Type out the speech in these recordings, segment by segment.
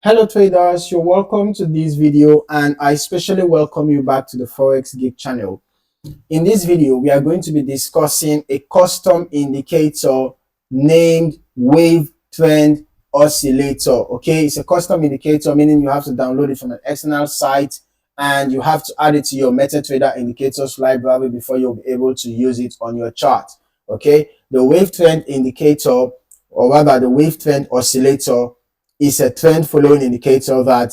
Hello traders, you're welcome to this video and I especially welcome you back to the Forex Geek channel. In this video, we are going to be discussing a custom indicator named Wave Trend Oscillator. Okay, it's a custom indicator, meaning you have to download it from an external site and you have to add it to your MetaTrader indicators library before you'll be able to use it on your chart. Okay, the Wave Trend indicator, or rather the Wave Trend Oscillator, is a trend following indicator that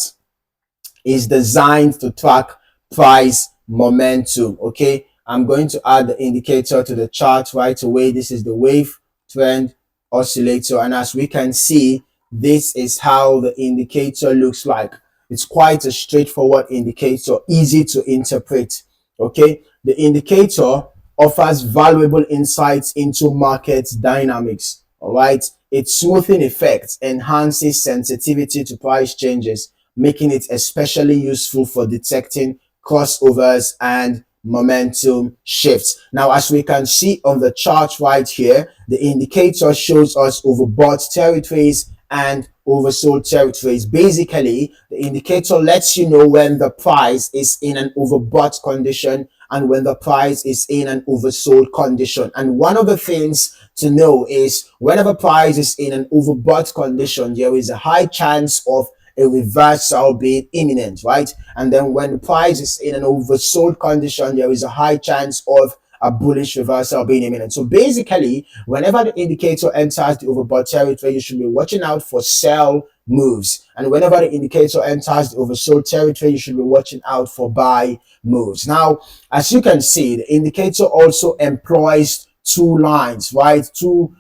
is designed to track price momentum. Okay, I'm going to add the indicator to the chart right away. This is the Wave Trend Oscillator, and as we can see, this is how the indicator looks like. It's quite a straightforward indicator, easy to interpret. Okay, the indicator offers valuable insights into market dynamics. All right, its smoothing effect enhances sensitivity to price changes, making it especially useful for detecting crossovers and momentum shifts. Now, as we can see on the chart right here, the indicator shows us overbought territories and oversold territories. Basically, the indicator lets you know when the price is in an overbought condition and when the price is in an oversold condition. And one of the things to know is whenever price is in an overbought condition, there is a high chance of a reversal being imminent, right? And then when the price is in an oversold condition, there is a high chance of a bullish reversal being imminent. So basically, whenever the indicator enters the overbought territory, you should be watching out for sell moves. And whenever the indicator enters the oversold territory, you should be watching out for buy moves. Now, as you can see, the indicator also employs two lines, right? Two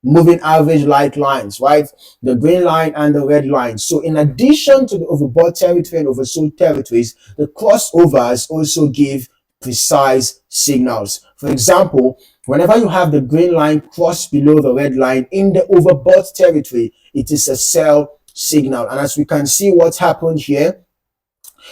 moving average light lines, right? The green line and the red line. So in addition to the overbought territory and oversold territories, the crossovers also give precise signals. For example, whenever you have the green line cross below the red line in the overbought territory, it is a sell signal. And as we can see what happened here,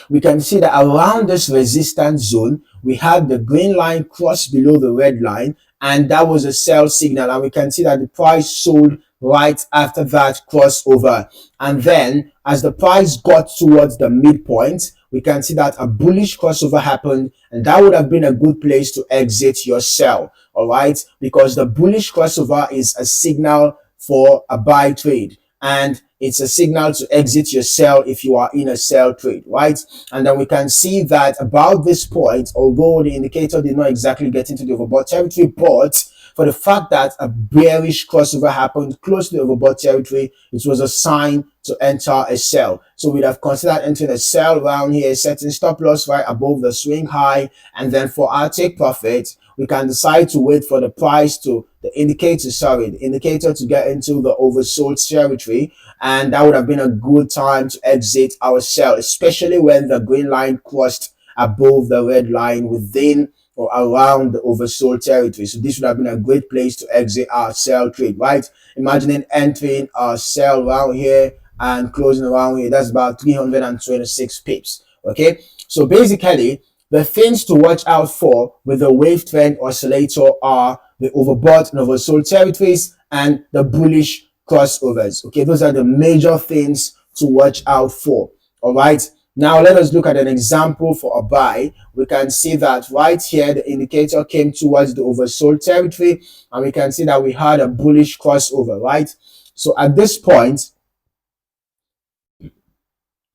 we can see that around this resistance zone, we had the green line cross below the red line, and that was a sell signal. And we can see that the price sold right after that crossover. And then as the price got towards the midpoint, we can see that a bullish crossover happened, and that would have been a good place to exit your sell. All right, because the bullish crossover is a signal for a buy trade, and it's a signal to exit your sell if you are in a sell trade, right? And then we can see that about this point, although the indicator did not exactly get into the overbought territory, but for the fact that a bearish crossover happened close to the overbought territory, it was a sign to enter a sell. So we'd have considered entering a sell around here, setting stop loss right above the swing high, and then for our take profit, we can decide to wait for the price to the indicator to get into the oversold territory, and that would have been a good time to exit our sell, especially when the green line crossed above the red line within or around the oversold territory. So this would have been a great place to exit our sell trade, right? Imagining entering our sell around here and closing around here. That's about 326 pips. Okay, so basically the things to watch out for with the Wave Trend Oscillator are the overbought and oversold territories and the bullish crossovers. Okay, those are the major things to watch out for. All right, now let us look at an example for a buy. We can see that right here the indicator came towards the oversold territory, and we can see that we had a bullish crossover, right? So at this point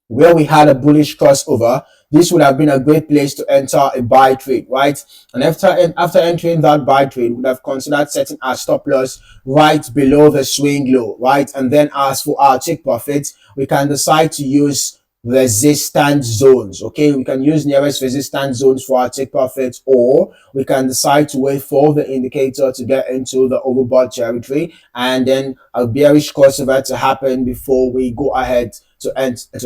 where we had a bullish crossover, this would have been a great place to enter a buy trade, right? And after entering that buy trade, we would have considered setting our stop loss right below the swing low, right? And then as for our take profits, we can decide to use resistance zones. Okay, we can use nearest resistance zones for our take profits, or we can decide to wait for the indicator to get into the overbought territory and then a bearish crossover to happen before we go ahead to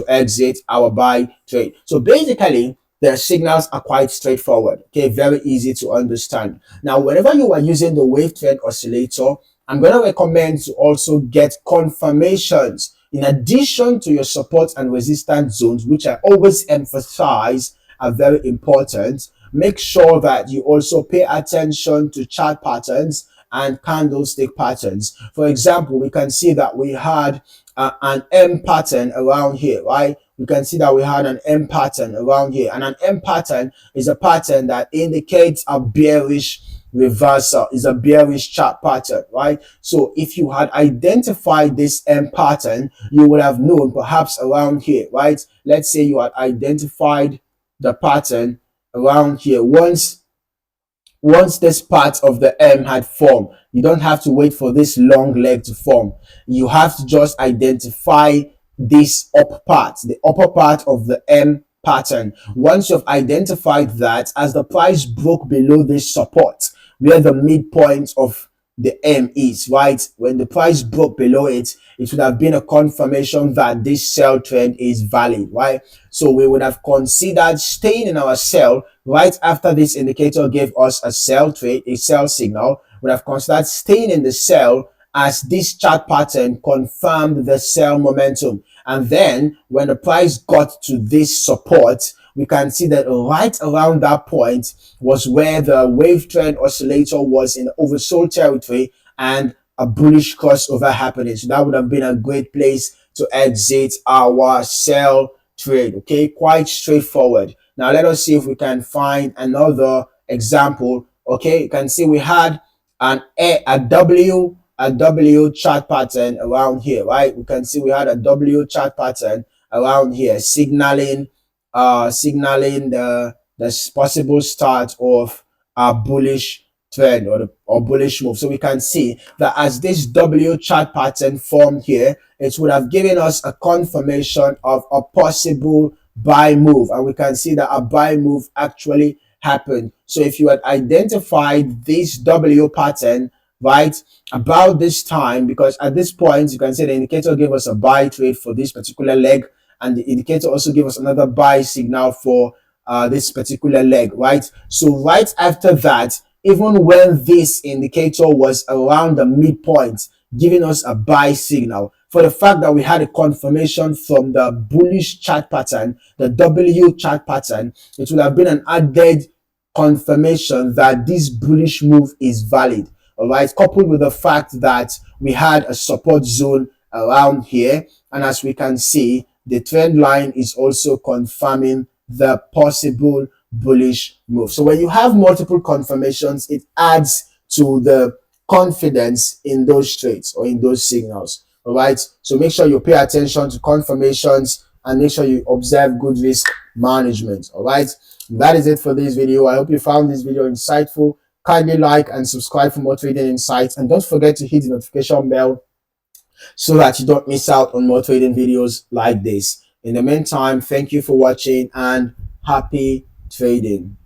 exit our buy trade. So basically the signals are quite straightforward. Okay, very easy to understand. Now whenever you are using the Wave Trend Oscillator, I'm going to recommend to also get confirmations in addition to your support and resistance zones, which I always emphasize are very important. Make sure that you also pay attention to chart patterns and candlestick patterns. For example, we can see that we had an M pattern around here, right? We can see that we had an M pattern around here, and an M pattern is a pattern that indicates a bearish reversal, is a bearish chart pattern, right? So if you had identified this M pattern, you would have known perhaps around here, right? Let's say you had identified the pattern around here. Once this part of the M had formed, you don't have to wait for this long leg to form. You have to just identify this the upper part of the M pattern. Once you've identified that, as the price broke below this support, where the midpoint of the M is, right? When the price broke below it, it would have been a confirmation that this sell trend is valid, right? So we would have considered staying in our sell right after this indicator gave us a sell trade, a sell signal. We would have considered staying in the sell as this chart pattern confirmed the sell momentum. And then when the price got to this support, we can see that right around that point was where the wave trend oscillator was in oversold territory and a bullish crossover happening. So that would have been a great place to exit our sell trade. Okay, quite straightforward. Now let us see if we can find another example. Okay, you can see we had a W chart pattern around here, right? We can see we had a W chart pattern around here, signaling the possible start of a bullish trend or bullish move. So we can see that as this W chart pattern formed here, it would have given us a confirmation of a possible buy move, and we can see that a buy move actually happened. So if you had identified this W pattern right about this time, because at this point you can see the indicator gave us a buy trade for this particular leg, and the indicator also gave us another buy signal for this particular leg, right? So right after that, even when this indicator was around the midpoint, giving us a buy signal, for the fact that we had a confirmation from the bullish chart pattern, the W chart pattern, it would have been an added confirmation that this bullish move is valid. All right, coupled with the fact that we had a support zone around here, and as we can see, the trend line is also confirming the possible bullish move. So when you have multiple confirmations, it adds to the confidence in those trades or in those signals. All right, so make sure you pay attention to confirmations and make sure you observe good risk management. All right, that is it for this video. I hope you found this video insightful. Kindly like and subscribe for more trading insights, and don't forget to hit the notification bell so that you don't miss out on more trading videos like this. In the meantime, thank you for watching and happy trading.